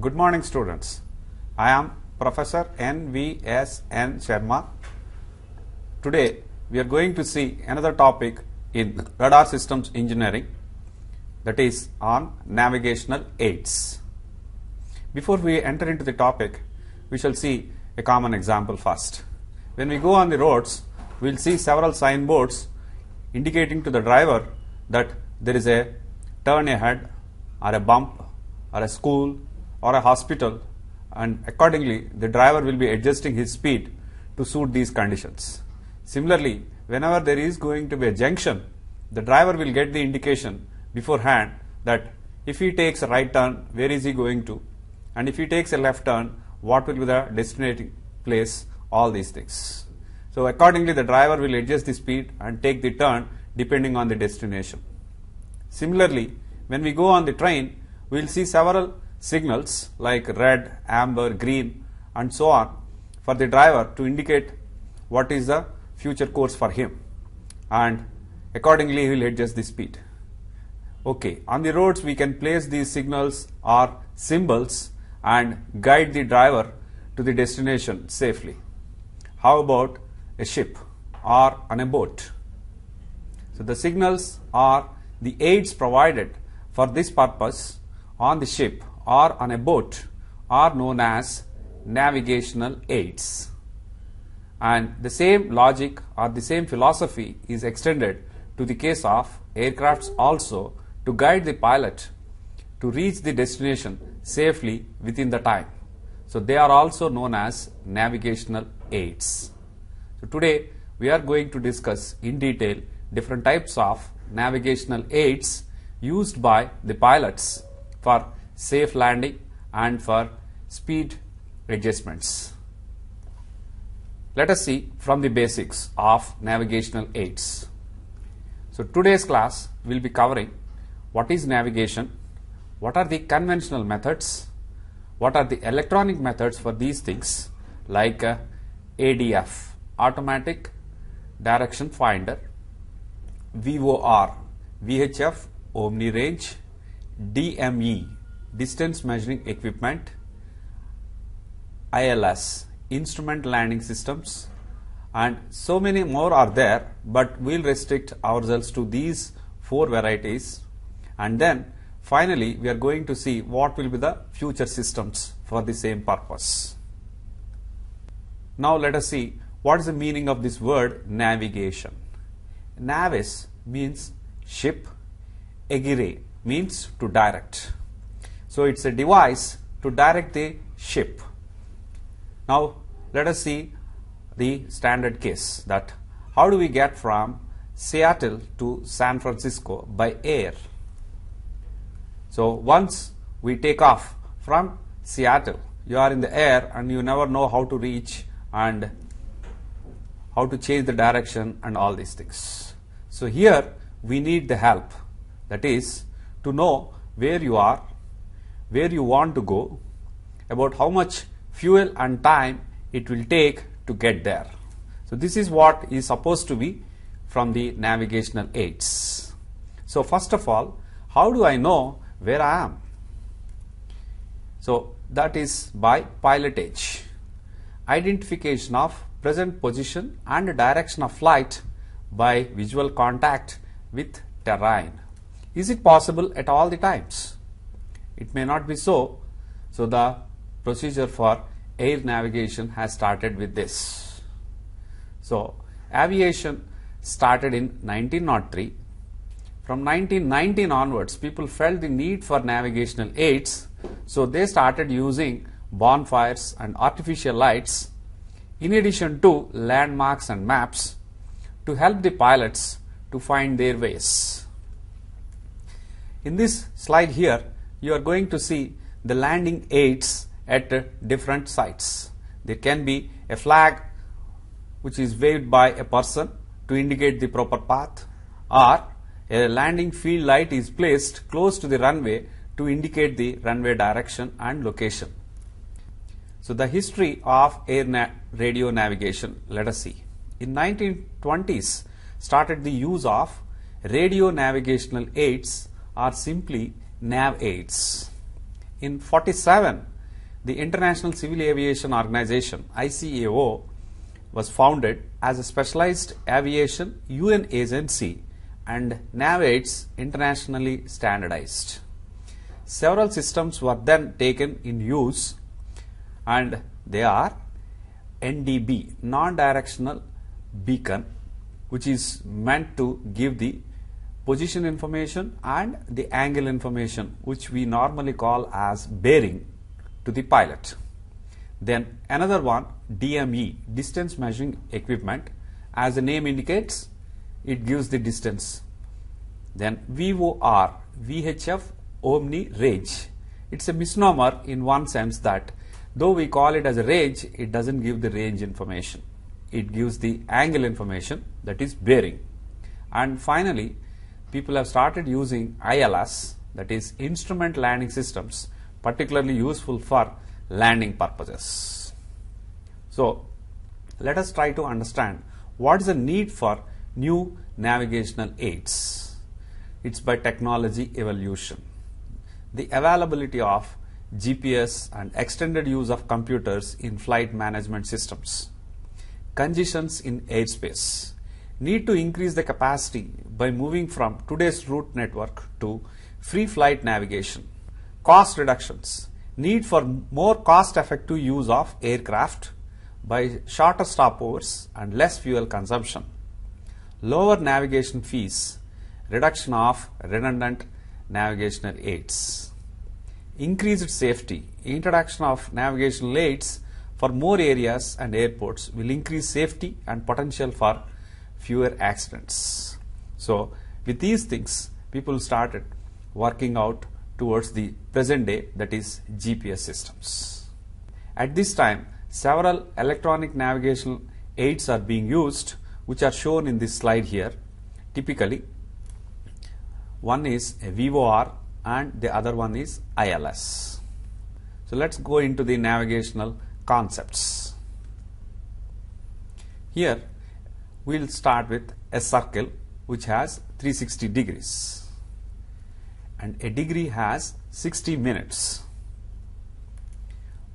Good morning, students. I am Professor N.V.S.N. Sharma. Today we are going to see another topic in radar systems engineering, that is on navigational aids. Before we enter into the topic, we shall see a common example first. When we go on the roads, we will see several signboards indicating to the driver that there is a turn ahead or a bump or a school or a hospital, and accordingly the driver will be adjusting his speed to suit these conditions. Similarly, whenever there is going to be a junction, the driver will get the indication beforehand that if he takes a right turn, where is he going to, and if he takes a left turn, what will be the destinating place, all these things. So accordingly the driver will adjust the speed and take the turn depending on the destination. Similarly, when we go on the train, we will see several signals like red, amber, green and so on for the driver to indicate what is the future course for him, and accordingly he will adjust the speed. Okay, on the roads we can place these signals or symbols and guide the driver to the destination safely. How about a ship or on a boat? So the signals are the aids provided for this purpose on the ship or on a boat are known as navigational aids, and the same logic or the same philosophy is extended to the case of aircrafts also, to guide the pilot to reach the destination safely within the time. So they are also known as navigational aids. So today we are going to discuss in detail different types of navigational aids used by the pilots for safe landing and for speed adjustments. Let us see from the basics of navigational aids. So today's class will be covering what is navigation, what are the conventional methods, what are the electronic methods for these things like ADF, automatic direction finder, VOR, VHF, omni range, DME, distance measuring equipment, ILS, instrument landing systems, and so many more are there, but we will restrict ourselves to these 4 varieties, and then finally we are going to see what will be the future systems for the same purpose. Now let us see what is the meaning of this word navigation. Navis means ship, egere means to direct. So it's a device to direct the ship. Now let us see the standard case, that how do we get from Seattle to San Francisco by air. So once we take off from Seattle, you are in the air and you never know how to reach and how to change the direction and all these things. So here we need the help, that is to know where you are, where you want to go, about how much fuel and time it will take to get there. So this is what is supposed to be from the navigational aids. So first of all, how do I know where I am? So that is by pilotage, identification of present position and direction of flight by visual contact with terrain. Is it possible at all the times? It may not be so. So the procedure for air navigation has started with this. So aviation started in 1903. From 1919 onwards, people felt the need for navigational aids, so they started using bonfires and artificial lights in addition to landmarks and maps to help the pilots to find their ways. In this slide here, you are going to see the landing aids at different sites. There can be a flag which is waved by a person to indicate the proper path, or a landing field light is placed close to the runway to indicate the runway direction and location. So the history of radio navigation, let us see. In 1920s started the use of radio navigational aids, or simply nav aids. In 47, the International Civil Aviation Organization, ICAO, was founded as a specialized aviation UN agency and now it's internationally standardized. Several systems were then taken in use and they are NDB, non-directional beacon, which is meant to give the position information and the angle information, which we normally call as bearing, to the pilot. Then another one, DME, distance measuring equipment. As the name indicates, it gives the distance. Then VOR, VHF Omni Range. It's a misnomer in one sense that though we call it as a range, it doesn't give the range information. It gives the angle information, that is bearing. And finally, people have started using ILS, that is instrument landing systems, particularly useful for landing purposes. So let us try to understand what is the need for new navigational aids. It's by technology evolution. The availability of GPS and extended use of computers in flight management systems. Congestions in airspace. Need to increase the capacity by moving from today's route network to free flight navigation. Cost reductions. Need for more cost-effective use of aircraft by shorter stopovers and less fuel consumption. Lower navigation fees. Reduction of redundant navigational aids. Increased safety. Introduction of navigational aids for more areas and airports will increase safety and potential for fewer accidents. So with these things, people started working out towards the present day, that is GPS systems. At this time, several electronic navigational aids are being used, which are shown in this slide here. Typically, one is a VOR and the other one is ILS. So let's go into the navigational concepts. Here we'll start with a circle which has 360 degrees and a degree has 60 minutes.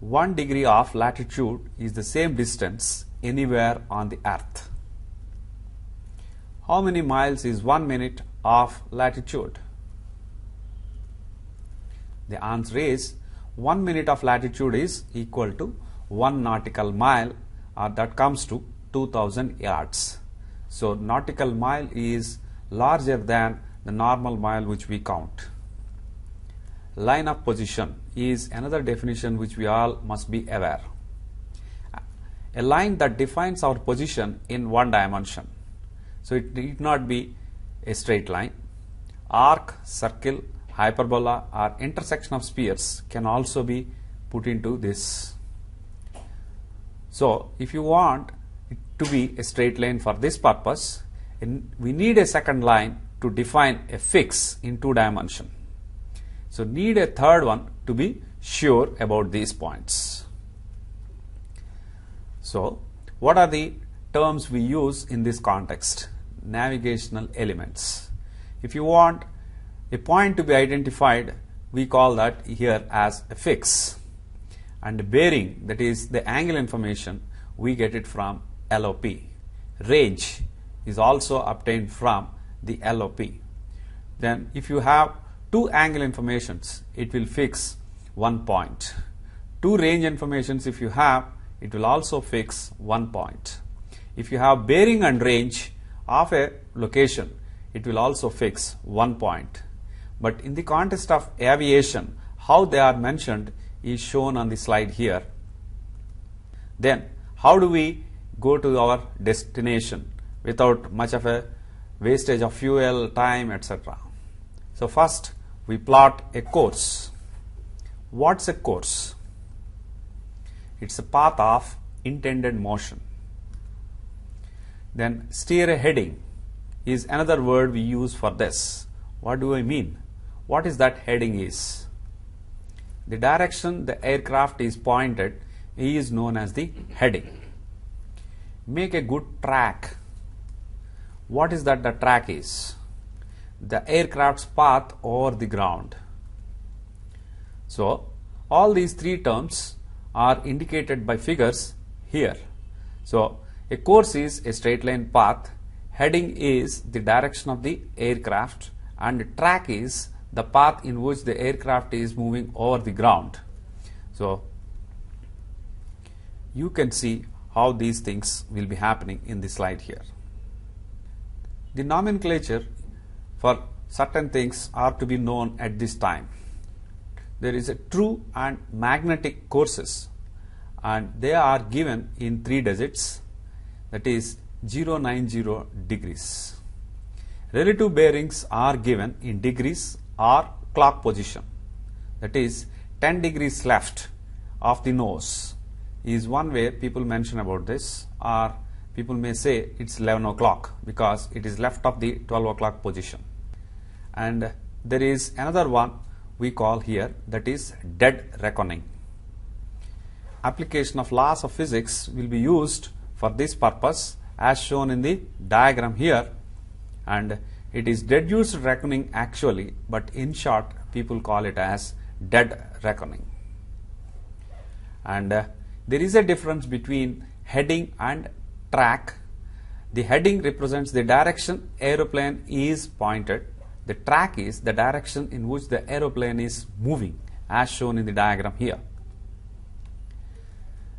1 degree of latitude is the same distance anywhere on the earth. How many miles is 1 minute of latitude? The answer is 1 minute of latitude is equal to 1 nautical mile, or that comes to 2000 yards. So nautical mile is larger than the normal mile which we count. Line of position is another definition which we all must be aware. A line that defines our position in one dimension. So it need not be a straight line. Arc, circle, hyperbola or intersection of spheres can also be put into this. So if you want it to be a straight line for this purpose, we need a second line to define a fix in 2 dimensions. So need a third one to be sure about these points. So what are the terms we use in this context? Navigational elements. If you want a point to be identified, we call that here as a fix. And bearing, that is the angle information, we get it from LOP. Range is also obtained from the LOP. Then if you have 2 angle informations, it will fix 1 point. 2 range informations if you have, it will also fix 1 point. If you have bearing and range of a location, it will also fix 1 point. But in the context of aviation, how they are mentioned is shown on the slide here. Then how do we go to our destination without much of a wastage of fuel, time, etc. So first we plot a course. What's a course? It's a path of intended motion. Then steer a heading is another word we use for this. What do I mean? What is that heading is? The direction the aircraft is pointed is known as the heading. Make a good track. What is that the track is? The aircraft's path over the ground. So all these three terms are indicated by figures here. So a course is a straight line path, heading is the direction of the aircraft, and track is the path in which the aircraft is moving over the ground. So you can see how these things will be happening in the slide here. The nomenclature for certain things are to be known at this time. There is a true and magnetic courses, and they are given in 3 digits, that is 090 degrees. Relative bearings are given in degrees or clock position, that is 10 degrees left of the nose is one way people mention about this, or people may say it's 11 o'clock because it is left of the 12 o'clock position. And there is another one we call here, that is dead reckoning. Application of laws of physics will be used for this purpose as shown in the diagram here, and it is deduced reckoning actually, but in short people call it as dead reckoning. And there is a difference between heading and track. The heading represents the direction aeroplane is pointed. The track is the direction in which the aeroplane is moving, as shown in the diagram here.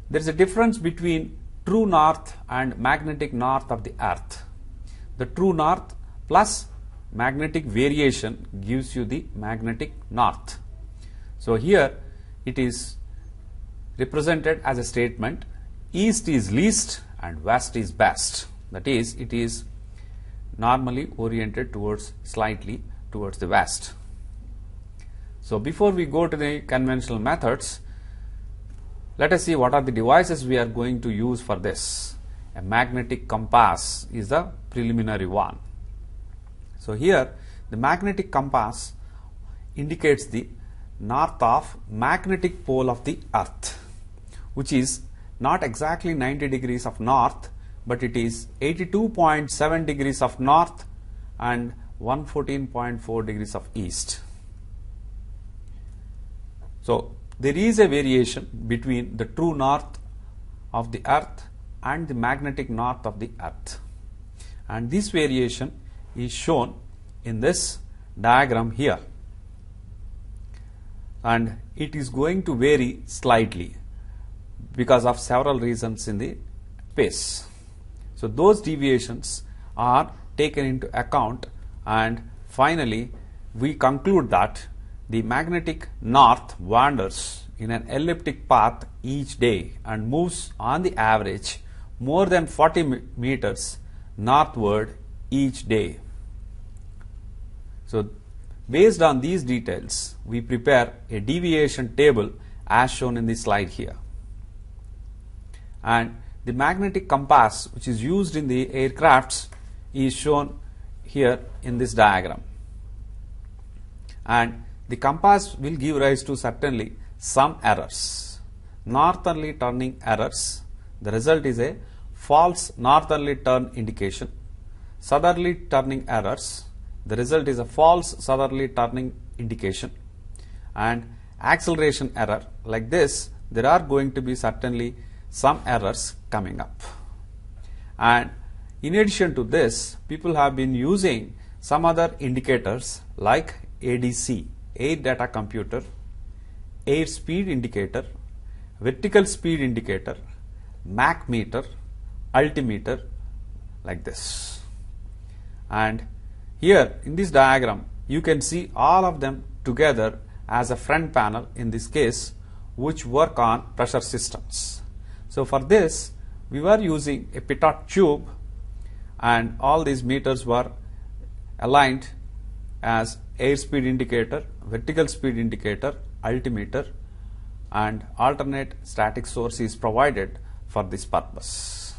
There is a difference between true north and magnetic north of the earth. The true north plus magnetic variation gives you the magnetic north. So here it is represented as a statement: east is least and west is best. That is, it is normally oriented towards slightly towards the west. So before we go to the conventional methods, let us see what are the devices we are going to use for this. A magnetic compass is the preliminary one. So here the magnetic compass indicates the north of magnetic pole of the earth, which is not exactly 90 degrees of north, but it is 82.7 degrees of north and 114.4 degrees of east. So there is a variation between the true north of the earth and the magnetic north of the earth, and this variation is shown in this diagram here, and it is going to vary slightly because of several reasons in the space. So those deviations are taken into account, and finally we conclude that the magnetic north wanders in an elliptic path each day and moves on the average more than 40 meters northward each day. So based on these details, we prepare a deviation table as shown in the slide here. And the magnetic compass which is used in the aircrafts is shown here in this diagram. And the compass will give rise to certainly some errors. Northerly turning errors. The result is a false northerly turn indication. Southerly turning errors. The result is a false southerly turning indication. And acceleration error. Like this, there are going to be certainly some errors coming up. And in addition to this, people have been using some other indicators like ADC, air data computer, air speed indicator, vertical speed indicator, Mach meter, altimeter, like this. And here in this diagram you can see all of them together as a front panel in this case, which work on pressure systems. So for this we were using a pitot tube, and all these meters were aligned as airspeed indicator, vertical speed indicator, altimeter, and alternate static source is provided for this purpose.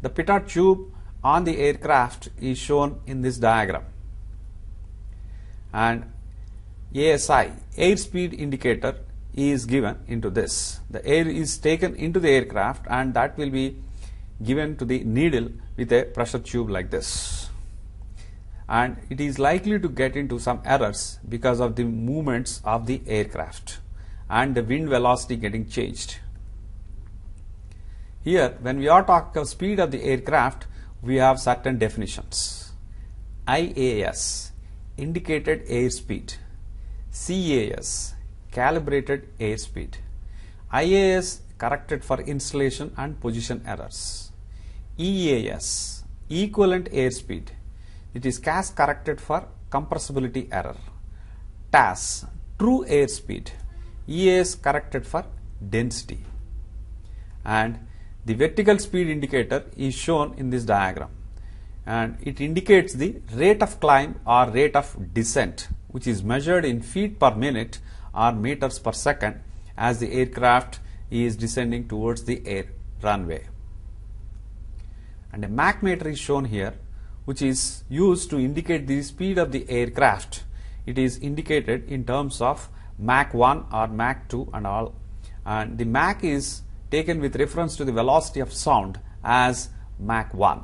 The pitot tube on the aircraft is shown in this diagram, and ASI, airspeed indicator, is given into this. The air is taken into the aircraft and that will be given to the needle with a pressure tube like this, and it is likely to get into some errors because of the movements of the aircraft, and the wind velocity getting changed. Here, when we are talking of speed of the aircraft, we have certain definitions. IAS, indicated airspeed. CAS, calibrated airspeed. IAS, corrected for installation and position errors. EAS, equivalent airspeed. It is CAS corrected for compressibility error. TAS, true airspeed. EAS corrected for density. And the vertical speed indicator is shown in this diagram, and it indicates the rate of climb or rate of descent, which is measured in feet per minute or meters per second as the aircraft is descending towards the air runway. And a Mach meter is shown here, which is used to indicate the speed of the aircraft. It is indicated in terms of Mach 1 or Mach 2 and all, and the Mach is taken with reference to the velocity of sound as Mach 1.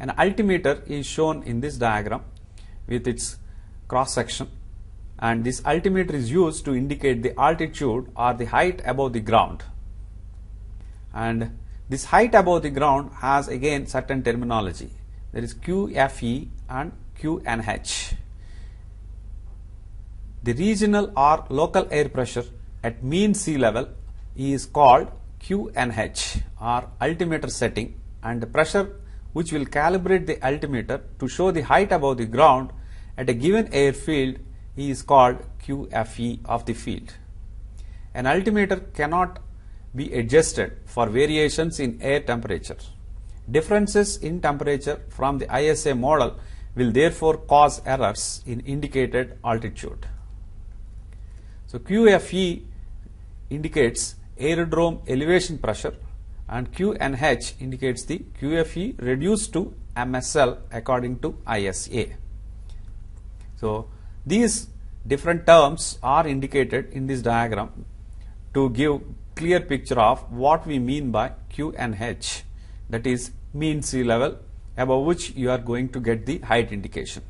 An altimeter is shown in this diagram with its cross section, and this altimeter is used to indicate the altitude or the height above the ground. And this height above the ground has again certain terminology. There is QFE and QNH. The regional or local air pressure at mean sea level is called QNH or altimeter setting, and the pressure which will calibrate the altimeter to show the height above the ground at a given airfield is called QFE of the field. An altimeter cannot be adjusted for variations in air temperature. Differences in temperature from the ISA model will therefore cause errors in indicated altitude. So QFE indicates aerodrome elevation pressure, and QNH indicates the QFE reduced to MSL according to ISA. So these different terms are indicated in this diagram to give clear picture of what we mean by QNH, that is mean sea level, above which you are going to get the height indication.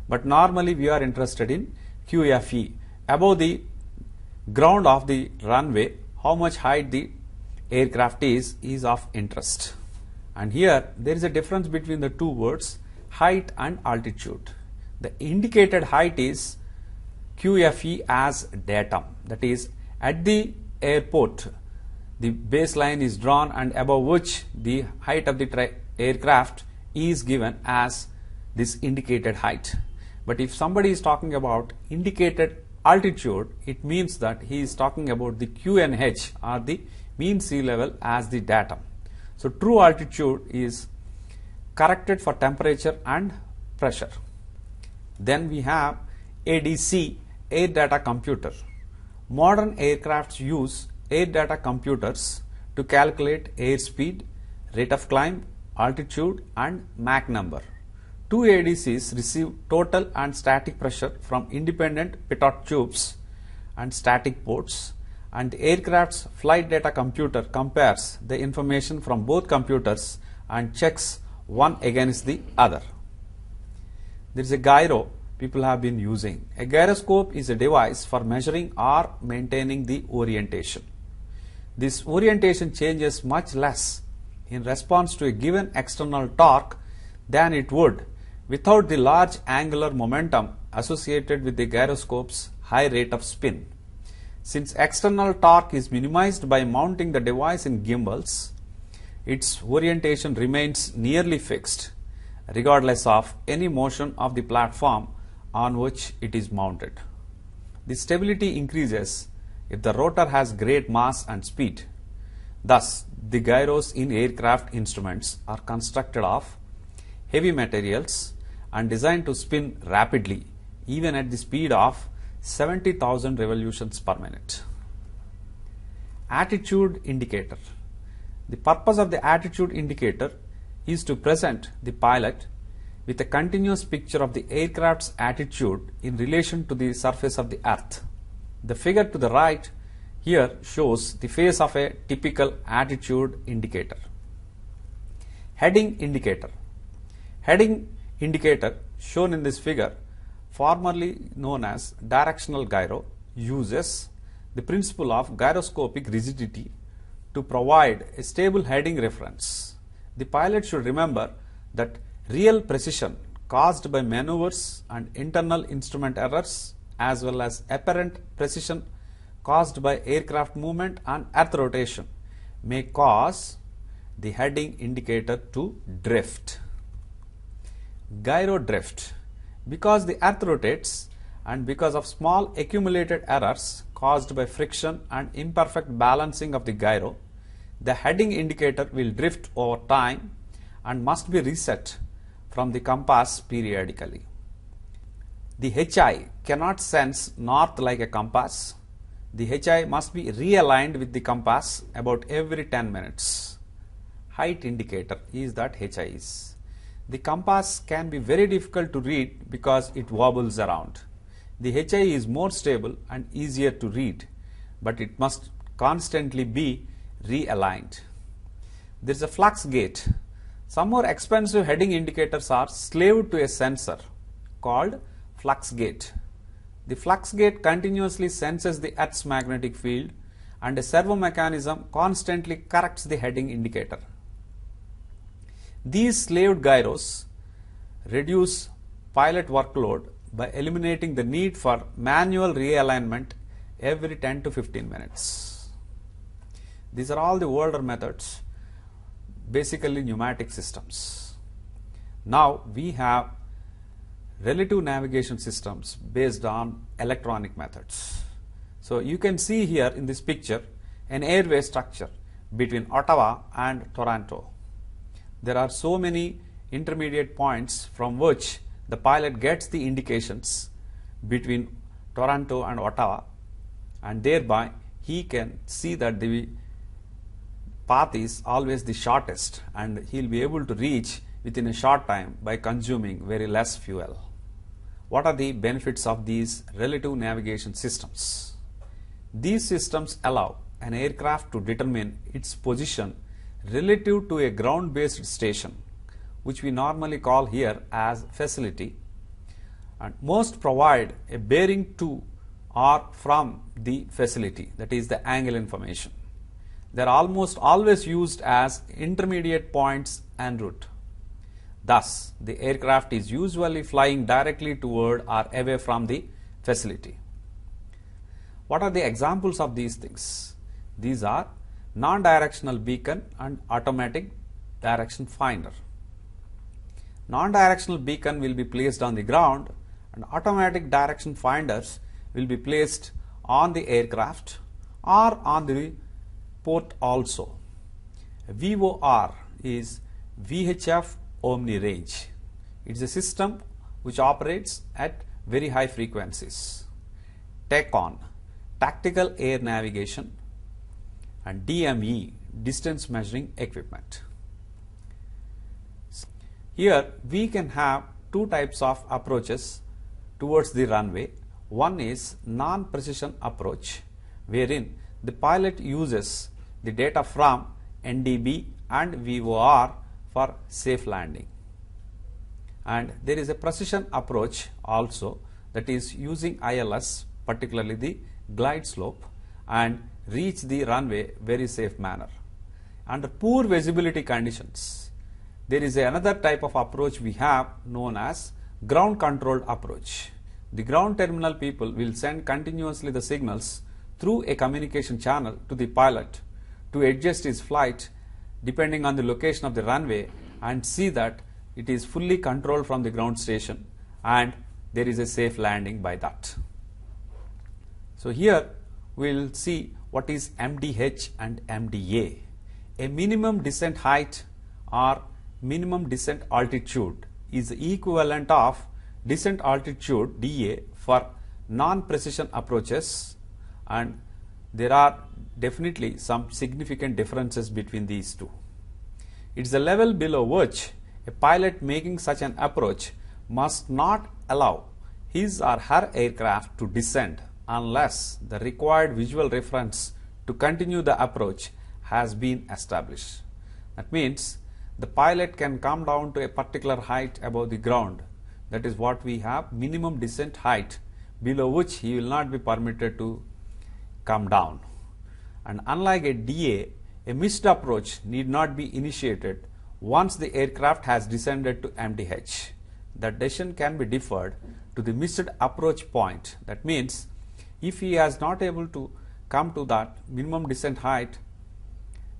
But normally we are interested in QFE, above the ground of the runway, how much height the aircraft is of interest. And here there is a difference between the two words, height and altitude. The indicated height is QFE as datum, that is at the airport the baseline is drawn, and above which the height of the aircraft is given as this indicated height. But if somebody is talking about indicated altitude, it means that he is talking about the QNH or the mean sea level as the datum. So true altitude is corrected for temperature and pressure. Then we have ADC, air data computer. Modern aircrafts use air data computers to calculate airspeed, rate of climb, altitude and Mach number. Two ADCs receive total and static pressure from independent pitot tubes and static ports, and the aircraft's flight data computer compares the information from both computers and checks one against the other. There is a gyro people have been using. A gyroscope is a device for measuring or maintaining the orientation. This orientation changes much less in response to a given external torque than it would without the large angular momentum associated with the gyroscope's high rate of spin. Since external torque is minimized by mounting the device in gimbals, its orientation remains nearly fixed regardless of any motion of the platform on which it is mounted. The stability increases if the rotor has great mass and speed. Thus, the gyros in aircraft instruments are constructed of heavy materials and designed to spin rapidly, even at the speed of 70,000 revolutions per minute. Attitude indicator. The purpose of the attitude indicator is to present the pilot with a continuous picture of the aircraft's attitude in relation to the surface of the earth. The figure to the right here shows the face of a typical attitude indicator. Heading indicator. Heading indicator shown in this figure, formerly known as directional gyro, uses the principle of gyroscopic rigidity to provide a stable heading reference. The pilot should remember that real precision caused by maneuvers and internal instrument errors, as well as apparent precision caused by aircraft movement and earth rotation, may cause the heading indicator to drift. Gyro drift. Because the earth rotates and because of small accumulated errors caused by friction and imperfect balancing of the gyro, the heading indicator will drift over time and must be reset from the compass periodically. The HI cannot sense north like a compass. The HI must be realigned with the compass about every 10 minutes. Height indicator is that HI is. The compass can be very difficult to read because it wobbles around. The HI is more stable and easier to read, but it must constantly be realigned. There is a flux gate. Some more expensive heading indicators are slaved to a sensor called flux gate. The flux gate continuously senses the Earth's magnetic field, and a servo mechanism constantly corrects the heading indicator. These slaved gyros reduce pilot workload by eliminating the need for manual realignment every 10 to 15 minutes. These are all the older methods, basically pneumatic systems. Now we have relative navigation systems based on electronic methods. So you can see here in this picture an airway structure between Ottawa and Toronto. There are so many intermediate points from which the pilot gets the indications between Toronto and Ottawa, and thereby he can see that the path is always the shortest and he will be able to reach within a short time by consuming very less fuel. What are the benefits of these relative navigation systems? These systems allow an aircraft to determine its position relative to a ground-based station, which we normally call here as facility, and most provide a bearing to or from the facility, that is the angle information. They are almost always used as intermediate points en route. Thus, the aircraft is usually flying directly toward or away from the facility. What are the examples of these things? These are non-directional beacon and automatic direction finder. Non-directional beacon will be placed on the ground, and automatic direction finders will be placed on the aircraft or on the port also. VOR is VHF Omni Range. It is a system which operates at very high frequencies. TACON, Tactical Air Navigation, and DME, Distance Measuring Equipment. Here we can have two types of approaches towards the runway. One is non-precision approach, wherein the pilot uses the data from NDB and VOR for safe landing. And there is a precision approach also, that is using ILS, particularly the glide slope, and reach the runway very safe manner. Under poor visibility conditions, there is another type of approach we have known as ground controlled approach. The ground terminal people will send continuously the signals through a communication channel to the pilot to adjust his flight depending on the location of the runway and see that it is fully controlled from the ground station and there is a safe landing by that. So here we will see what is MDH and MDA. A minimum descent height or minimum descent altitude is the equivalent of descent altitude DA for non-precision approaches, and there are definitely some significant differences between these two. It is the level below which a pilot making such an approach must not allow his or her aircraft to descend unless the required visual reference to continue the approach has been established. That means the pilot can come down to a particular height above the ground. That is what we have, minimum descent height, below which he will not be permitted to come down. And unlike a DA, a missed approach need not be initiated once the aircraft has descended to MDH. The decision can be deferred to the missed approach point. That means if he is not able to come to that minimum descent height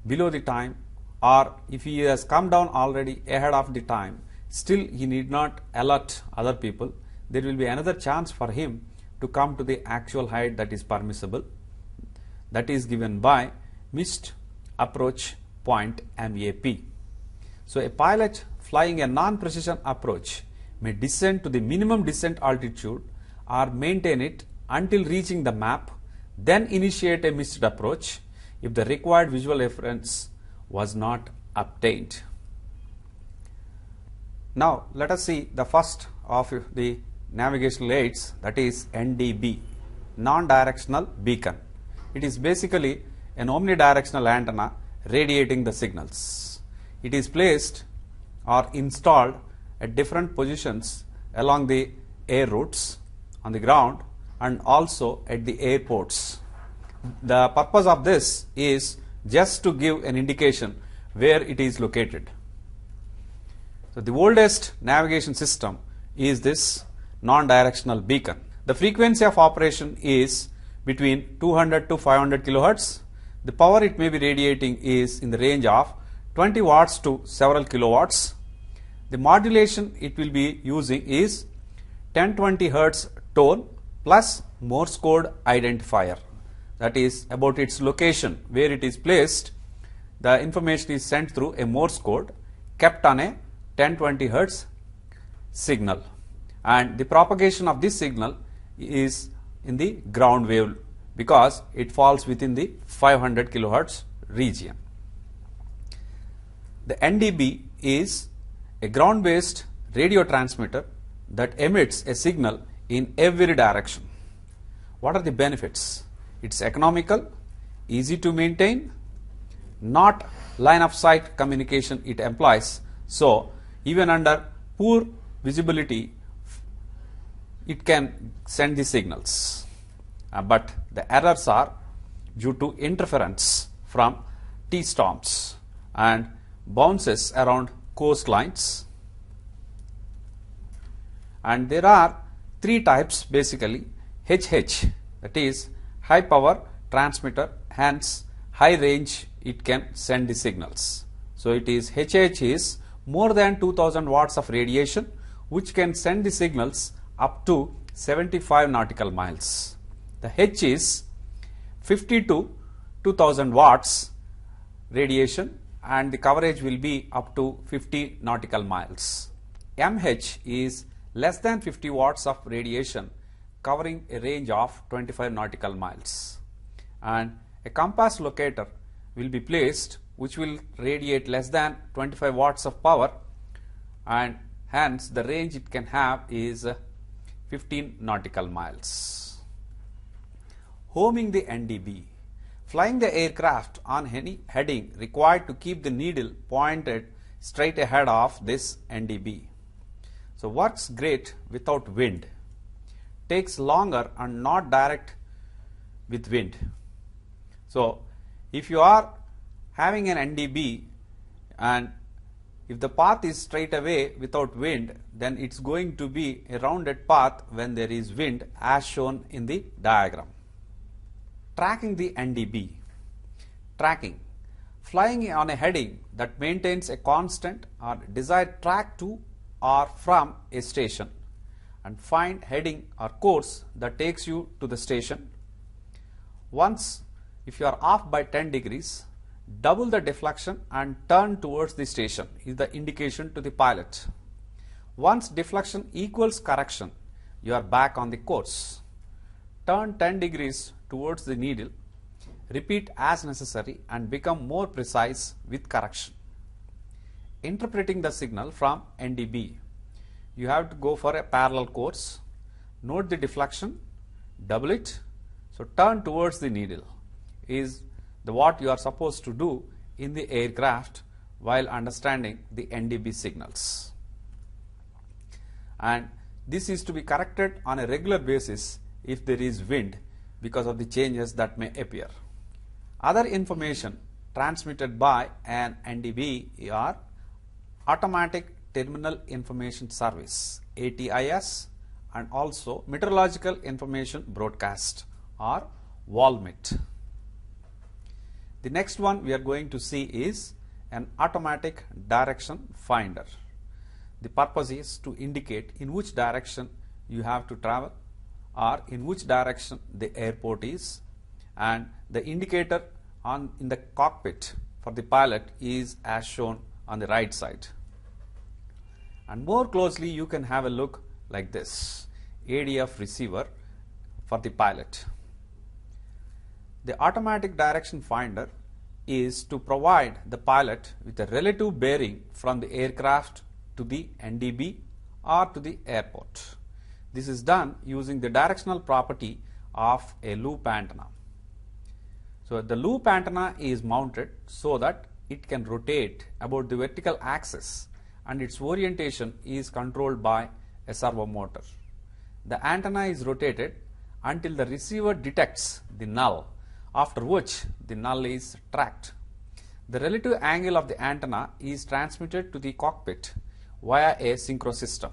below the time, or if he has come down already ahead of the time, still he need not alert other people. There will be another chance for him to come to the actual height that is permissible. That is given by missed approach point MAP. So a pilot flying a non-precision approach may descend to the minimum descent altitude or maintain it until reaching the map, then initiate a missed approach if the required visual reference was not obtained. Now let us see the first of the navigational aids, that is NDB, non-directional beacon. It is basically an omnidirectional antenna radiating the signals. It is placed or installed at different positions along the air routes, on the ground, and also at the airports. The purpose of this is just to give an indication where it is located. So the oldest navigation system is this non-directional beacon. The frequency of operation is between 200 to 500 kilohertz. The power it may be radiating is in the range of 20 watts to several kilowatts. The modulation it will be using is 1020 hertz tone plus Morse code identifier. That is about its location, where it is placed. The information is sent through a Morse code kept on a 1020 hertz signal, and the propagation of this signal is in the ground wave because it falls within the 500 kilohertz region. The NDB is a ground based radio transmitter that emits a signal in every direction. What are the benefits? It's economical, easy to maintain, not line of sight communication it employs. So even under poor visibility it can send the signals, but the errors are due to interference from T-storms and bounces around coastlines. And there are three types basically. HH, that is high power transmitter, hence high range it can send the signals. So it is HH is more than 2000 watts of radiation which can send the signals up to 75 nautical miles. The H is 50 to 2000 watts radiation and the coverage will be up to 50 nautical miles. MH is less than 50 watts of radiation covering a range of 25 nautical miles, and a compass locator will be placed which will radiate less than 25 watts of power, and hence the range it can have is 15 nautical miles. Homing the NDB. Flying the aircraft on any heading required to keep the needle pointed straight ahead of this NDB. So works great without wind. Takes longer and not direct with wind. So if you are having an NDB and if the path is straight away without wind, then it's going to be a rounded path when there is wind, as shown in the diagram. Tracking the NDB. Tracking. Flying on a heading that maintains a constant or desired track to or from a station, and find heading or course that takes you to the station. Once if you are off by 10 degrees, double the deflection and turn towards the station is the indication to the pilot. Once deflection equals correction, you are back on the course. Turn 10 degrees towards the needle, repeat as necessary and become more precise with correction. Interpreting the signal from NDB. You have to go for a parallel course, note the deflection, double it, so turn towards the needle is what you are supposed to do in the aircraft while understanding the NDB signals. And this is to be corrected on a regular basis if there is wind, because of the changes that may appear. Other information transmitted by an NDB are Automatic Terminal Information Service ATIS and also Meteorological Information Broadcast or WALMIT. The next one we are going to see is an Automatic Direction Finder. The purpose is to indicate in which direction you have to travel or in which direction the airport is, and the indicator in the cockpit for the pilot is as shown on the right side. And more closely you can have a look like this ADF receiver for the pilot. The Automatic Direction Finder is to provide the pilot with a relative bearing from the aircraft to the NDB or to the airport. This is done using the directional property of a loop antenna. So the loop antenna is mounted so that it can rotate about the vertical axis and its orientation is controlled by a servo motor. The antenna is rotated until the receiver detects the null, after which the null is tracked. The relative angle of the antenna is transmitted to the cockpit via a synchro system.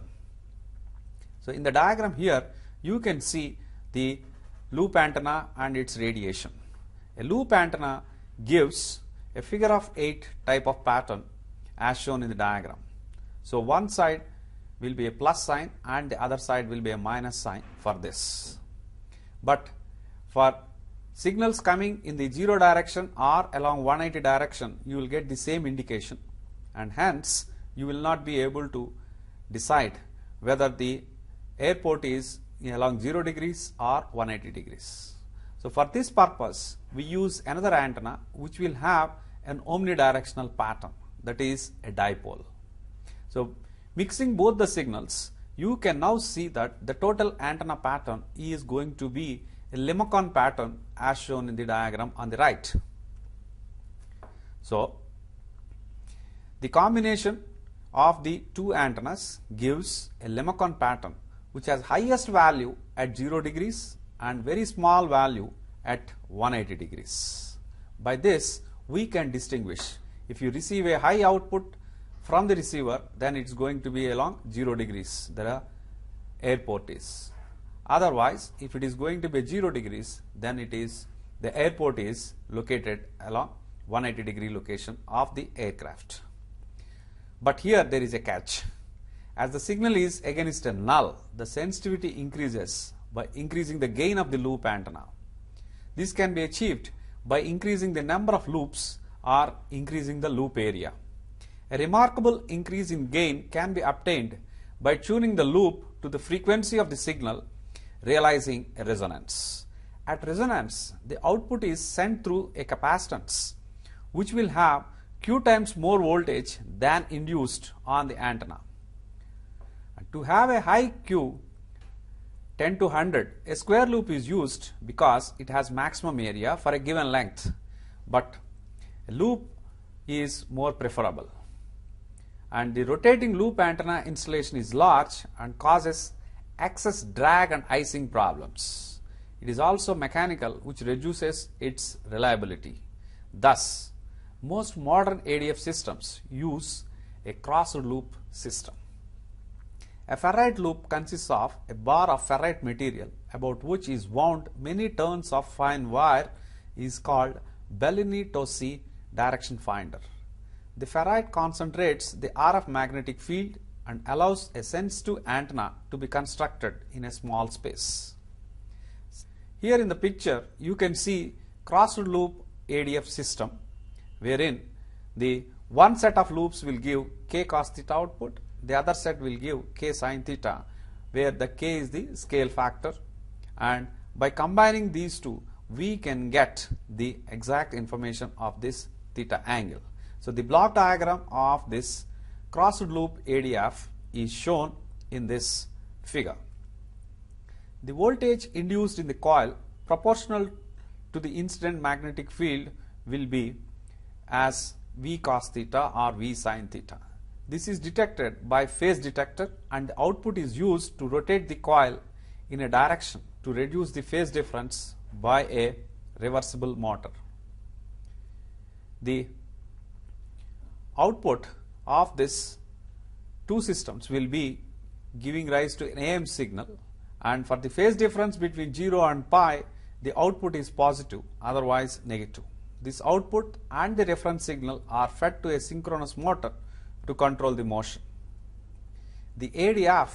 So in the diagram here you can see the loop antenna and its radiation. A loop antenna gives a figure of 8 type of pattern as shown in the diagram. So one side will be a plus sign and the other side will be a minus sign for this. But for signals coming in the 0 direction or along 180 direction, you will get the same indication, and hence you will not be able to decide whether the airport is along 0 degrees or 180 degrees. So for this purpose we use another antenna which will have an omnidirectional pattern, that is a dipole. So mixing both the signals, you can now see that the total antenna pattern is going to be a Limacon pattern as shown in the diagram on the right. So the combination of the two antennas gives a Limacon pattern which has highest value at 0 degrees and very small value at 180 degrees. By this we can distinguish if you receive a high output from the receiver, then it is going to be along 0 degrees the airport is. Otherwise, if it is going to be 0 degrees, then it is the airport is located along 180 degree location of the aircraft. But here there is a catch. As the signal is against a null, the sensitivity increases by increasing the gain of the loop antenna. This can be achieved by increasing the number of loops or increasing the loop area. A remarkable increase in gain can be obtained by tuning the loop to the frequency of the signal, realizing a resonance. At resonance, the output is sent through a capacitance which will have Q times more voltage than induced on the antenna. And to have a high Q 10 to 100, a square loop is used because it has maximum area for a given length, but a loop is more preferable. And the rotating loop antenna installation is large and causes excess drag and icing problems. It is also mechanical, which reduces its reliability. Thus, most modern ADF systems use a crossed loop system. A ferrite loop consists of a bar of ferrite material about which is wound many turns of fine wire is called Bellini-Tosi direction finder. The ferrite concentrates the RF magnetic field and allows a sensitive antenna to be constructed in a small space. Here in the picture you can see crossed loop ADF system, wherein the one set of loops will give k cos theta output, the other set will give k sin theta, where the k is the scale factor, and by combining these two we can get the exact information of this theta angle. So the block diagram of this crossed loop ADF is shown in this figure. The voltage induced in the coil proportional to the incident magnetic field will be as V cos theta or V sin theta. This is detected by phase detector, and the output is used to rotate the coil in a direction to reduce the phase difference by a reversible motor. The output of this two systems will be giving rise to an AM signal, and for the phase difference between 0 and pi, the output is positive, otherwise negative. This output and the reference signal are fed to a synchronous motor to control the motion. The ADF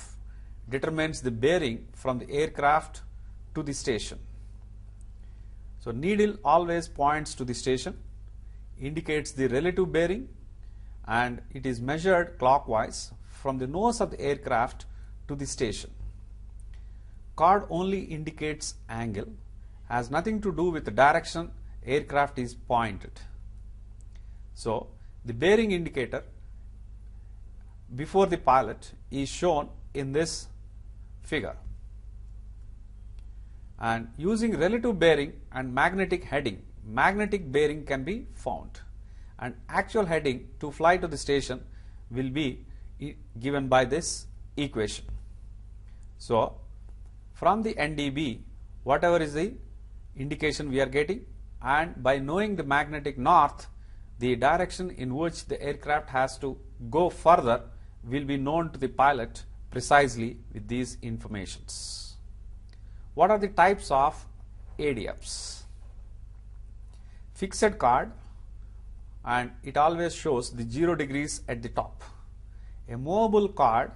determines the bearing from the aircraft to the station. So needle always points to the station, indicates the relative bearing, and it is measured clockwise from the nose of the aircraft to the station. Chord only indicates angle, has nothing to do with the direction aircraft is pointed. So the bearing indicator before the pilot is shown in this figure, and using relative bearing and magnetic heading, magnetic bearing can be found, and actual heading to fly to the station will be given by this equation. So from the NDB, whatever is the indication we are getting, and by knowing the magnetic north, the direction in which the aircraft has to go further will be known to the pilot precisely with these informations. What are the types of ADFs? Fixed chord, and it always shows the 0 degrees at the top. A movable chord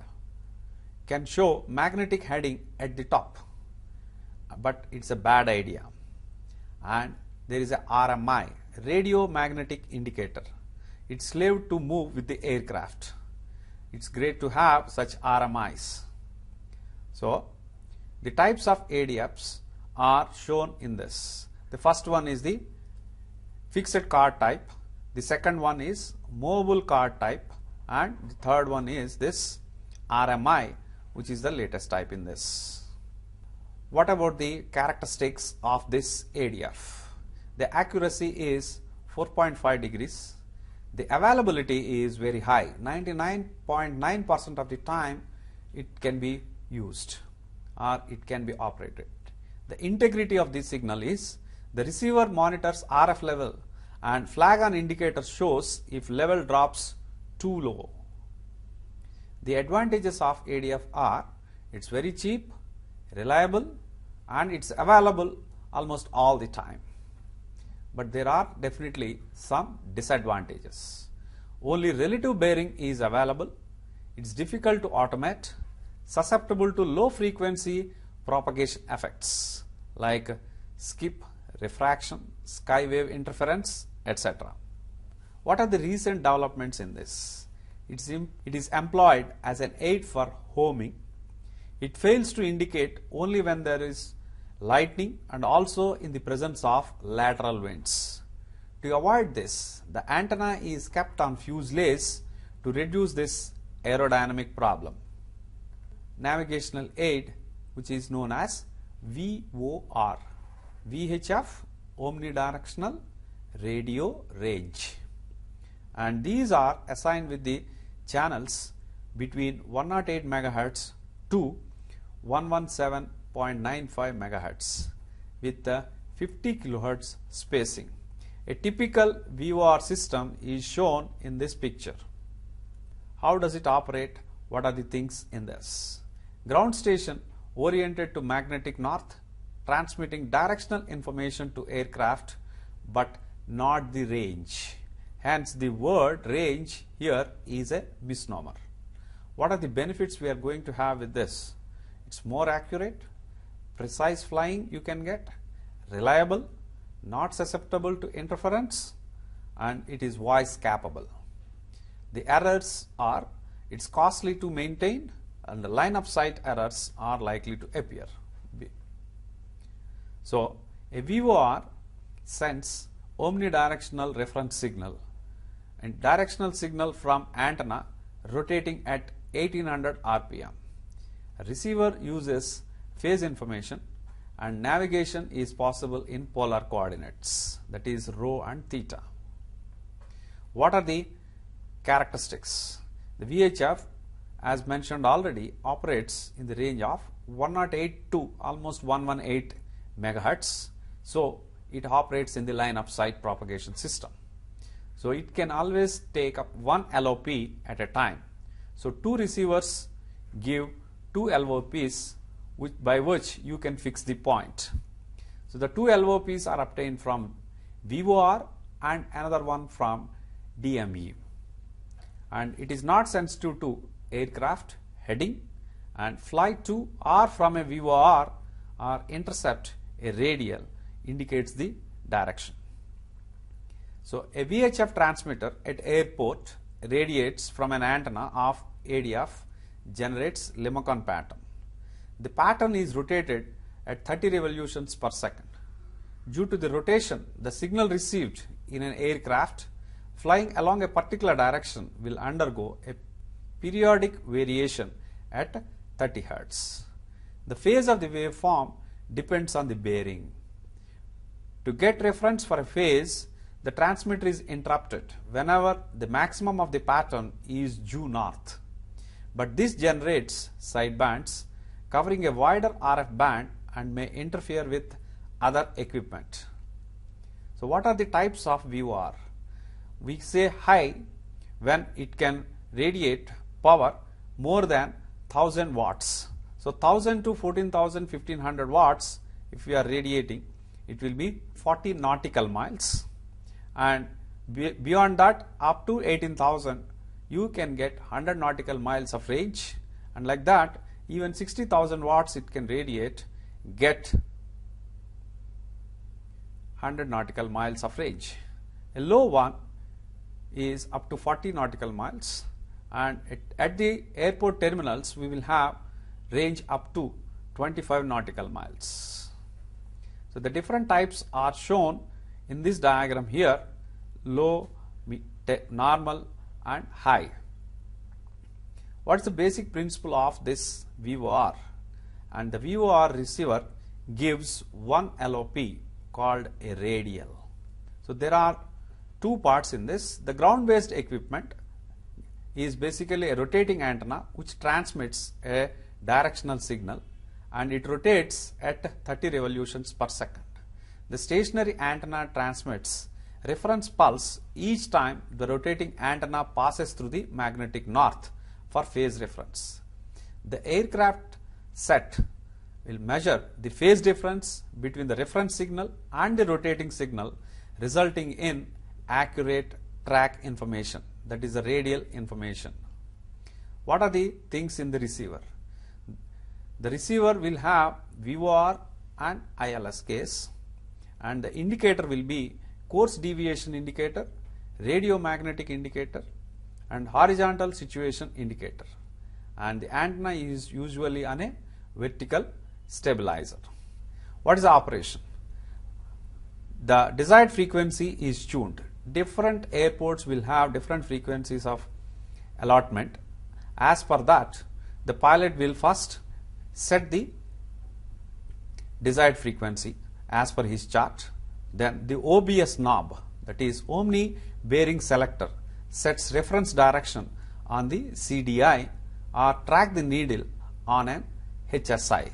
can show magnetic heading at the top, but it's a bad idea. And there is a RMI, radio magnetic indicator. It's slave to move with the aircraft. It's great to have such RMIs. So the types of ADFs are shown in this. The first one is the fixed chord type, the second one is movable chord type, and the third one is this RMI, which is the latest type in this. What about the characteristics of this ADF? The accuracy is 4.5 degrees. The availability is very high. 99.9% of the time it can be used or it can be operated. The integrity of this signal is the receiver monitors RF level, and flag on indicator shows if level drops too low. The advantages of ADF are it's very cheap, reliable, and it's available almost all the time. But there are definitely some disadvantages. Only relative bearing is available. It's difficult to automate, susceptible to low frequency propagation effects like skip, refraction, sky wave interference, etc. What are the recent developments in this? It is employed as an aid for homing. It fails to indicate only when there is lightning and also in the presence of lateral winds. To avoid this, the antenna is kept on fuselage to reduce this aerodynamic problem. Navigational aid, which is known as VOR, VHF, omnidirectional radio range, and these are assigned with the channels between 108 MHz to 117.95 MHz with the 50 kHz spacing. A typical VOR system is shown in this picture. How does it operate? What are the things in this? Ground station oriented to magnetic north, transmitting directional information to aircraft but not the range. Hence the word range here is a misnomer. What are the benefits we are going to have with this? It's more accurate, precise flying you can get, reliable, not susceptible to interference, and it is voice capable. The errors are it's costly to maintain, and the line of sight errors are likely to appear. So a VOR sends omnidirectional reference signal and directional signal from antenna rotating at 1800 RPM. A receiver uses phase information, and navigation is possible in polar coordinates, that is rho and theta. What are the characteristics? The VHF, as mentioned already, operates in the range of 108 to almost 118 MHz. So it operates in the line of sight propagation system. So it can always take up one LOP at a time. So two receivers give two LOPs by which you can fix the point. So the two LOPs are obtained from VOR and another one from DME. And it is not sensitive to aircraft heading, and flight to or from a VOR or intercept a radial indicates the direction. So a VHF transmitter at airport radiates from an antenna of ADF, generates Limacon pattern. The pattern is rotated at 30 revolutions per second. Due to the rotation, the signal received in an aircraft flying along a particular direction will undergo a periodic variation at 30 Hz. The phase of the waveform depends on the bearing. To get reference for a phase, the transmitter is interrupted whenever the maximum of the pattern is due north. But this generates sidebands covering a wider RF band and may interfere with other equipment. So what are the types of VOR? We say high when it can radiate power more than 1000 watts. So 1000 to 14,000, 1500 watts, if we are radiating, it will be 40 nautical miles, and beyond that up to 18,000 you can get 100 nautical miles of range, and like that even 60,000 watts it can radiate, get 100 nautical miles of range. A low one is up to 40 nautical miles, and at the airport terminals we will have range up to 25 nautical miles. So the different types are shown in this diagram here: low, normal and high. What is the basic principle of this VOR? And the VOR receiver gives one LOP called a radial. So there are two parts in this. The ground based equipment is basically a rotating antenna which transmits a directional signal, and it rotates at 30 revolutions per second. The stationary antenna transmits reference pulse each time the rotating antenna passes through the magnetic north for phase reference. The aircraft set will measure the phase difference between the reference signal and the rotating signal, resulting in accurate track information, that is the radial information. What are the things in the receiver? The receiver will have VOR and ILS case, and the indicator will be course deviation indicator, radio magnetic indicator and horizontal situation indicator, and the antenna is usually on a vertical stabilizer. What is the operation? The desired frequency is tuned. Different airports will have different frequencies of allotment. As per that, the pilot will first set the desired frequency as per his chart. Then the OBS knob, that is Omni Bearing Selector, sets reference direction on the CDI or track the needle on an HSI.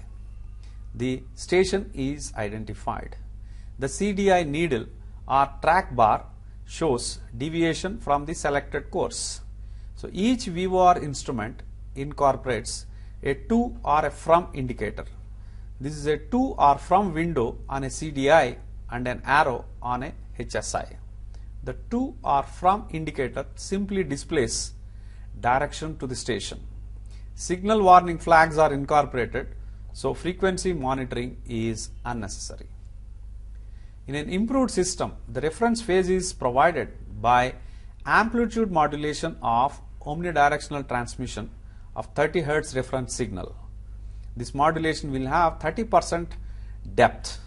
The station is identified. The CDI needle or track bar shows deviation from the selected course. So each VOR instrument incorporates a to or a from indicator. This is a to or from window on a CDI and an arrow on a HSI. The to or from indicator simply displays direction to the station. Signal warning flags are incorporated, so frequency monitoring is unnecessary. In an improved system, the reference phase is provided by amplitude modulation of omnidirectional transmission of 30 Hz reference signal. This modulation will have 30% depth,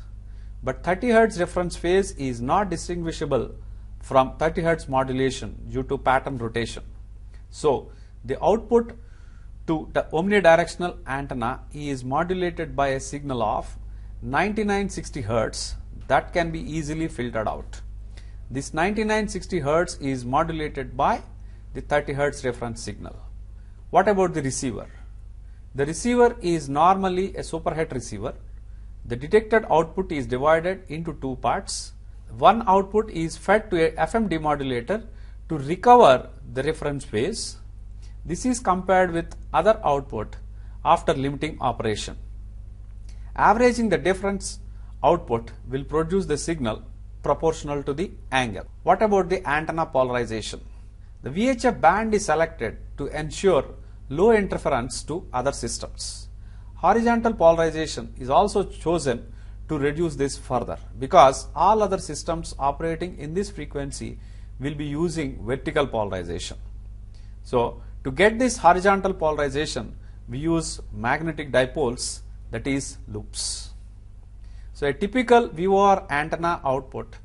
but 30 Hz reference phase is not distinguishable from 30 Hz modulation due to pattern rotation. So the output to the omnidirectional antenna is modulated by a signal of 9960 Hz that can be easily filtered out. This 9960 Hz is modulated by the 30 Hz reference signal. What about the receiver? The receiver is normally a superhet receiver. The detected output is divided into two parts. One output is fed to a FM demodulator to recover the reference phase. This is compared with other output after limiting operation. Averaging the difference output will produce the signal proportional to the angle. What about the antenna polarization? The VHF band is selected to ensure low interference to other systems. Horizontal polarization is also chosen to reduce this further because all other systems operating in this frequency will be using vertical polarization. So, to get this horizontal polarization, we use magnetic dipoles, that is loops. So, a typical VOR antenna output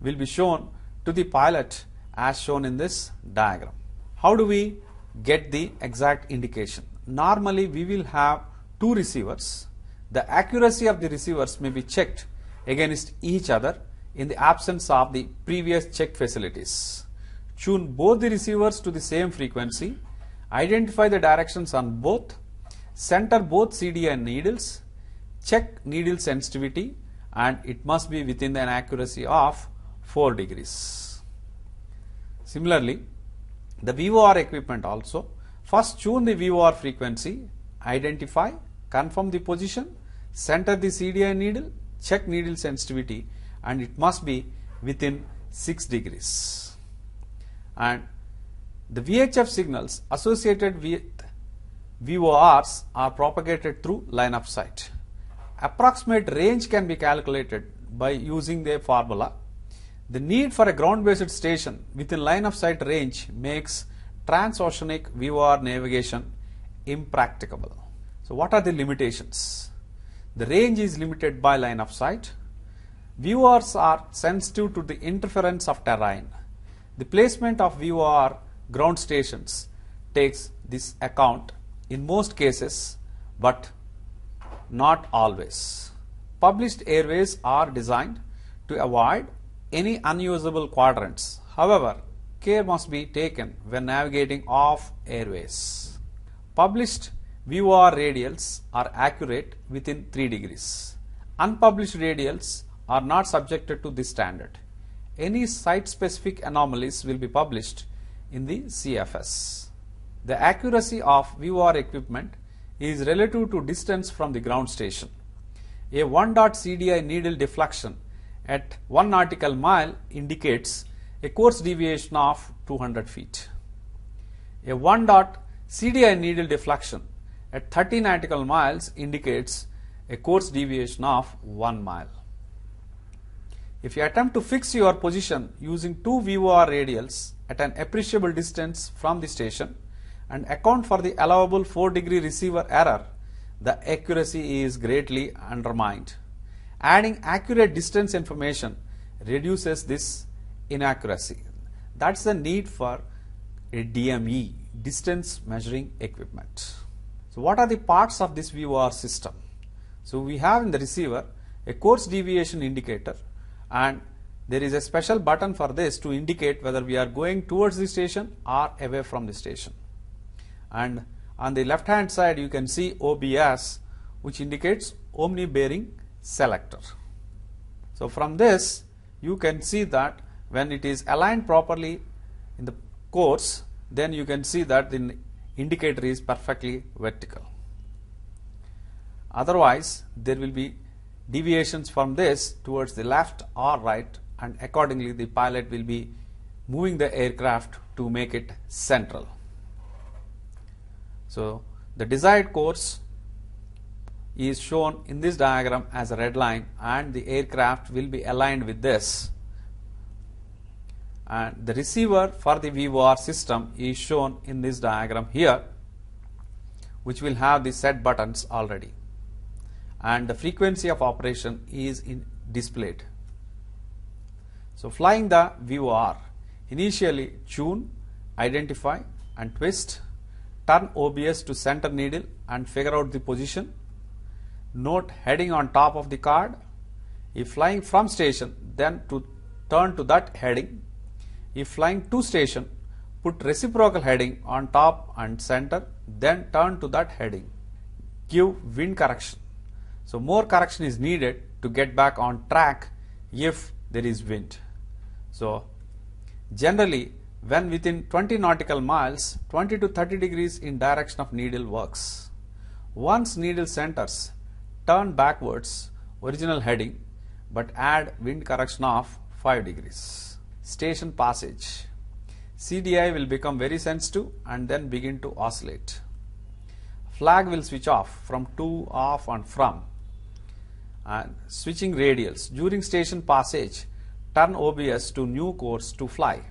will be shown to the pilot as shown in this diagram. How do we get the exact indication? Normally, we will have two receivers. The accuracy of the receivers may be checked against each other in the absence of the previous check facilities. Tune both the receivers to the same frequency, identify the directions on both, center both CDI needles, check needle sensitivity, and it must be within an accuracy of 4 degrees. Similarly, the VOR equipment also, first tune the VOR frequency, identify, confirm the position, center the CDI needle, check needle sensitivity, and it must be within 6 degrees. And the VHF signals associated with VORs are propagated through line of sight. Approximate range can be calculated by using the formula. The need for a ground-based station within line of sight range makes transoceanic VOR navigation impracticable. So, what are the limitations? The range is limited by line of sight. VORs are sensitive to the interference of terrain. The placement of VOR ground stations takes this account in most cases, but not always. Published airways are designed to avoid any unusable quadrants. However, care must be taken when navigating off airways. Published VOR radials are accurate within 3 degrees. Unpublished radials are not subjected to this standard. Any site-specific anomalies will be published in the CFS. The accuracy of VOR equipment is relative to distance from the ground station. A 1 dot CDI needle deflection at 1 nautical mile indicates a course deviation of 200 feet. A 1 dot CDI needle deflection at 30 nautical miles indicates a course deviation of 1 mile. If you attempt to fix your position using two VOR radials at an appreciable distance from the station and account for the allowable 4-degree receiver error, the accuracy is greatly undermined. Adding accurate distance information reduces this inaccuracy. That's the need for a DME, distance measuring equipment. So, what are the parts of this VOR system? So, we have in the receiver a course deviation indicator, and there is a special button for this to indicate whether we are going towards the station or away from the station. And on the left hand side you can see OBS, which indicates Omni Bearing Selector. So, from this you can see that when it is aligned properly in the course, then you can see that the indicator is perfectly vertical. Otherwise, there will be deviations from this towards the left or right, and accordingly the pilot will be moving the aircraft to make it central. So, the desired course is shown in this diagram as a red line, and the aircraft will be aligned with this. And the receiver for the VOR system is shown in this diagram here, which will have the set buttons already, and the frequency of operation is displayed. So, flying the VOR, initially tune, identify and twist, turn OBS to center needle and figure out the position. Note heading on top of the card. If flying from station, then to turn to that heading. If flying to station, put reciprocal heading on top and center, then turn to that heading. Give wind correction. So more correction is needed to get back on track if there is wind. So generally, when within 20 nautical miles, 20 to 30 degrees in direction of needle works. Once needle centers, turn backwards, original heading, but add wind correction of 5 degrees. Station passage. CDI will become very sensitive and then begin to oscillate. Flag will switch off from to, off and from. And switching radials. During station passage, turn OBS to new course to fly.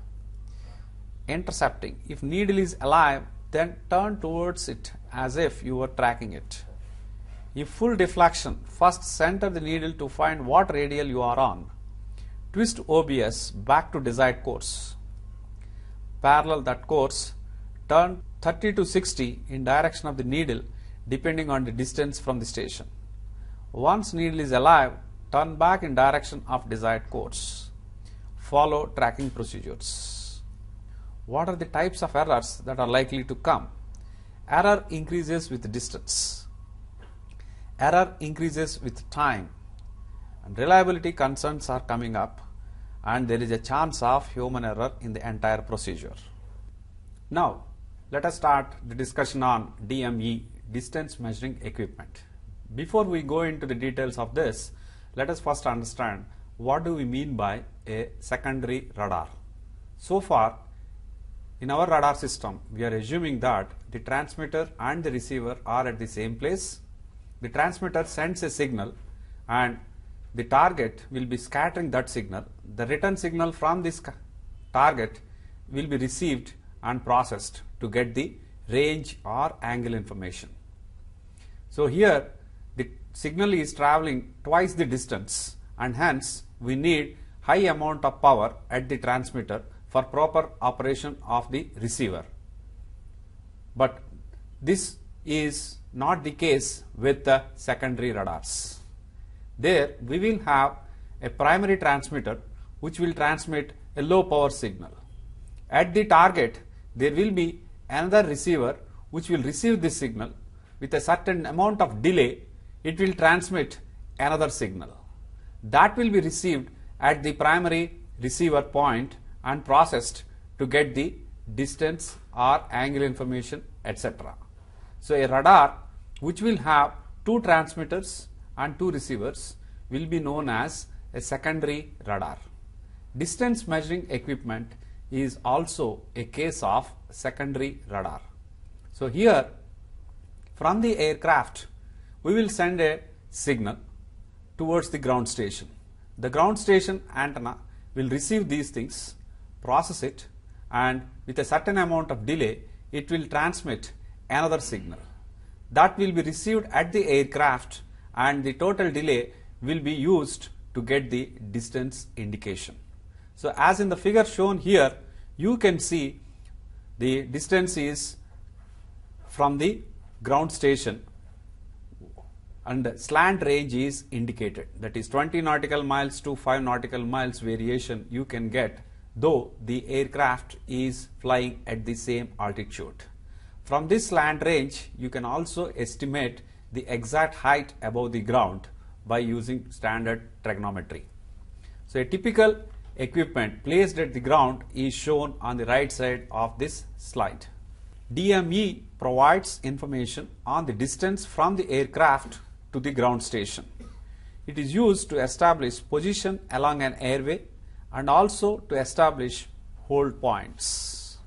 Intercepting. If needle is alive, then turn towards it as if you were tracking it. If full deflection, first center the needle to find what radial you are on. Twist OBS back to desired course. Parallel that course, turn 30 to 60 in direction of the needle depending on the distance from the station. Once needle is alive, turn back in direction of desired course. Follow tracking procedures. What are the types of errors that are likely to come? Error increases with distance. Error increases with time. And reliability concerns are coming up, and there is a chance of human error in the entire procedure. Now, let us start the discussion on DME, distance measuring equipment. Before we go into the details of this, let us first understand what do we mean by a secondary radar. So far, in our radar system, we are assuming that the transmitter and the receiver are at the same place. The transmitter sends a signal and the target will be scattering that signal. The return signal from this target will be received and processed to get the range or angle information. So here the signal is traveling twice the distance, and hence we need high amount of power at the transmitter for proper operation of the receiver. But this is not the case with the secondary radars. There we will have a primary transmitter which will transmit a low power signal. At the target there will be another receiver which will receive this signal. With a certain amount of delay, it will transmit another signal. That will be received at the primary receiver point and processed to get the distance or angle information, etc. So a radar which will have two transmitters and two receivers will be known as a secondary radar. Distance measuring equipment is also a case of secondary radar. So here from the aircraft we will send a signal towards the ground station. The ground station antenna will receive these things, process it, and with a certain amount of delay it will transmit another signal. That will be received at the aircraft, and the total delay will be used to get the distance indication. So as in the figure shown here, you can see the distance is from the ground station and slant range is indicated, that is 20 nautical miles to 5 nautical miles variation you can get, though the aircraft is flying at the same altitude. From this slant range you can also estimate the exact height above the ground by using standard trigonometry. So a typical equipment placed at the ground is shown on the right side of this slide. DME provides information on the distance from the aircraft to the ground station. It is used to establish position along an airway and also to establish hold points.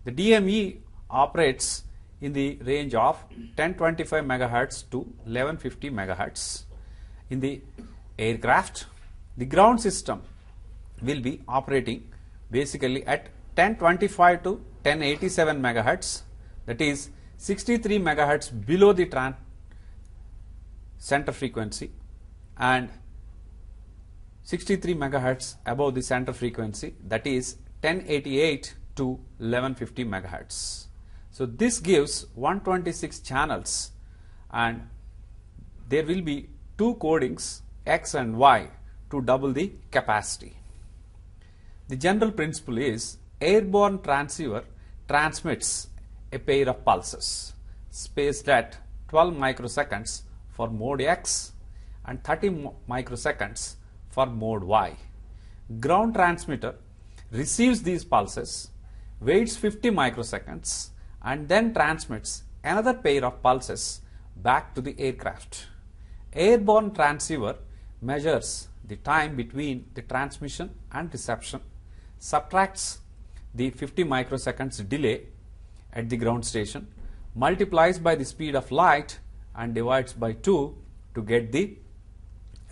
The DME operates in the range of 1025 MHz to 1150 MHz. In the aircraft, the ground system will be operating basically at 1025 to 1087 MHz, that is 63 MHz below the center frequency and 63 MHz above the center frequency, that is 1088 to 1150 MHz. So this gives 126 channels, and there will be two codings X and Y to double the capacity. The general principle is airborne transceiver transmits a pair of pulses spaced at 12 microseconds for mode X and 30 microseconds for mode Y. Ground transmitter receives these pulses, waits 50 microseconds and then transmits another pair of pulses back to the aircraft. Airborne transceiver measures the time between the transmission and reception, subtracts the 50 microseconds delay at the ground station, multiplies by the speed of light and divides by 2 to get the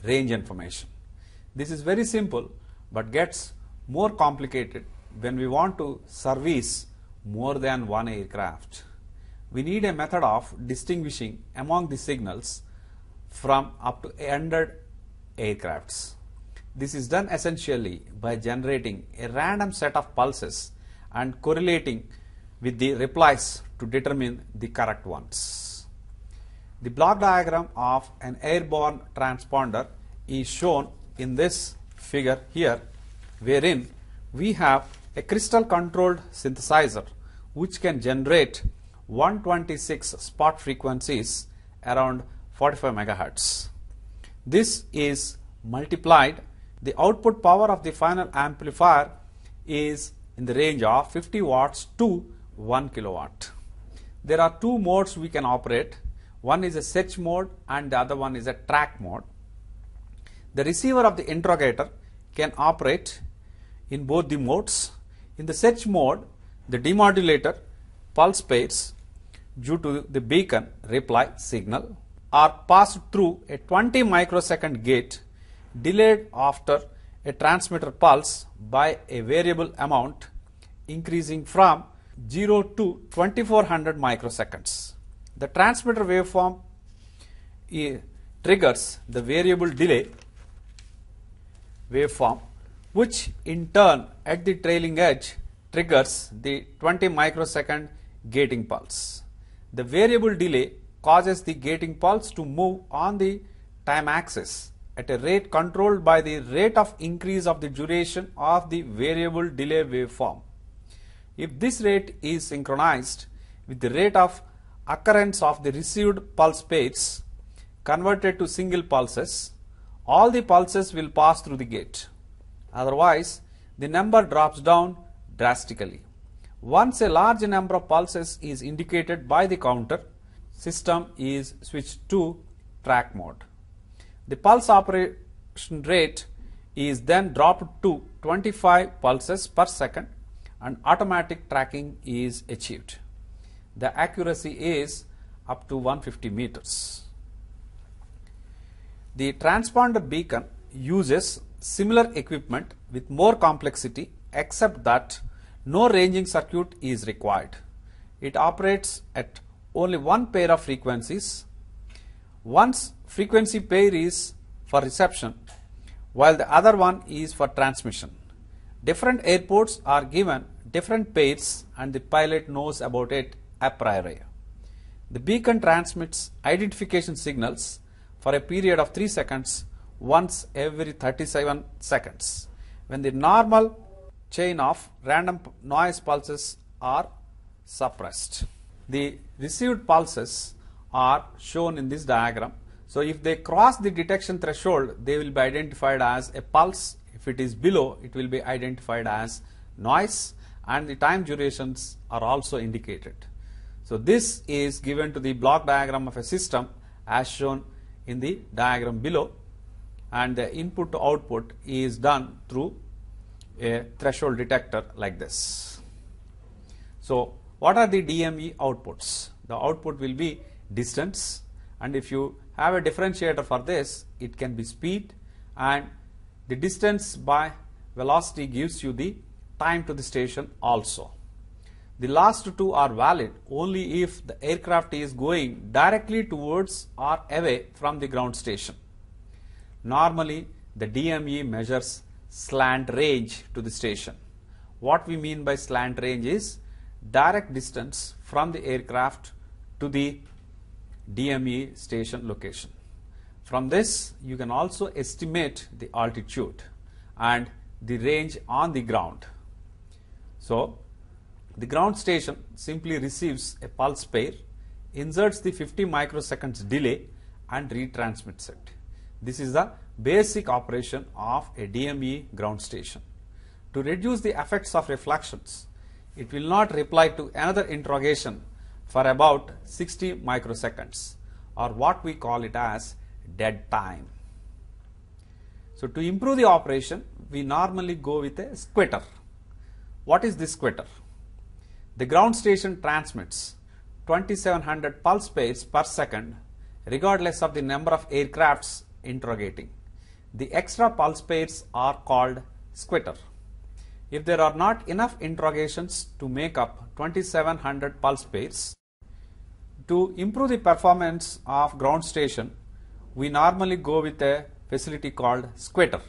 range information. This is very simple but gets more complicated when we want to service more than one aircraft. We need a method of distinguishing among the signals from up to 100 aircrafts. This is done essentially by generating a random set of pulses and correlating with the replies to determine the correct ones. The block diagram of an airborne transponder is shown in this figure here, wherein we have a crystal controlled synthesizer which can generate 126 spot frequencies around 45 megahertz. This is multiplied. The output power of the final amplifier is in the range of 50 watts to 1 kilowatt. There are two modes we can operate. One is a search mode and the other one is a track mode. The receiver of the interrogator can operate in both the modes. In the search mode, the demodulator pulse pairs due to the beacon reply signal are passed through a 20 microsecond gate delayed after a transmitter pulse by a variable amount increasing from 0 to 2400 microseconds. The transmitter waveform triggers the variable delay waveform, which in turn at the trailing edge triggers the 20 microsecond gating pulse. The variable delay causes the gating pulse to move on the time axis at a rate controlled by the rate of increase of the duration of the variable delay waveform. If this rate is synchronized with the rate of occurrence of the received pulse pairs converted to single pulses, all the pulses will pass through the gate. Otherwise, the number drops down drastically. Once a large number of pulses is indicated by the counter, system is switched to track mode. The pulse operation rate is then dropped to 25 pulses per second and automatic tracking is achieved. The accuracy is up to 150 meters. The transponder beacon uses similar equipment with more complexity, except that no ranging circuit is required. It operates at only one pair of frequencies. One frequency pair is for reception, while the other one is for transmission. Different airports are given different pairs and the pilot knows about it a priori. The beacon transmits identification signals for a period of 3 seconds once every 37 seconds, when the normal chain of random noise pulses are suppressed. The received pulses are shown in this diagram. So if they cross the detection threshold, they will be identified as a pulse. If it is below, it will be identified as noise, and the time durations are also indicated. So this is given to the block diagram of a system as shown in the diagram below, and the input to output is done through a threshold detector like this. So what are the DME outputs? The output will be distance, and if you have a differentiator for this, it can be speed, and the distance by velocity gives you the time to the station also. The last two are valid only if the aircraft is going directly towards or away from the ground station. Normally, the DME measures slant range to the station. What we mean by slant range is direct distance from the aircraft to the DME station location. From this, you can also estimate the altitude and the range on the ground. So, the ground station simply receives a pulse pair, inserts the 50 microseconds delay and retransmits it. This is the basic operation of a DME ground station. To reduce the effects of reflections, it will not reply to another interrogation for about 60 microseconds, or what we call it as dead time. So to improve the operation, we normally go with a squitter. What is this squitter? The ground station transmits 2700 pulse pairs per second regardless of the number of aircrafts interrogating. The extra pulse pairs are called squitter. If there are not enough interrogations to make up 2700 pulse pairs, to improve the performance of ground station, we normally go with a facility called squitter.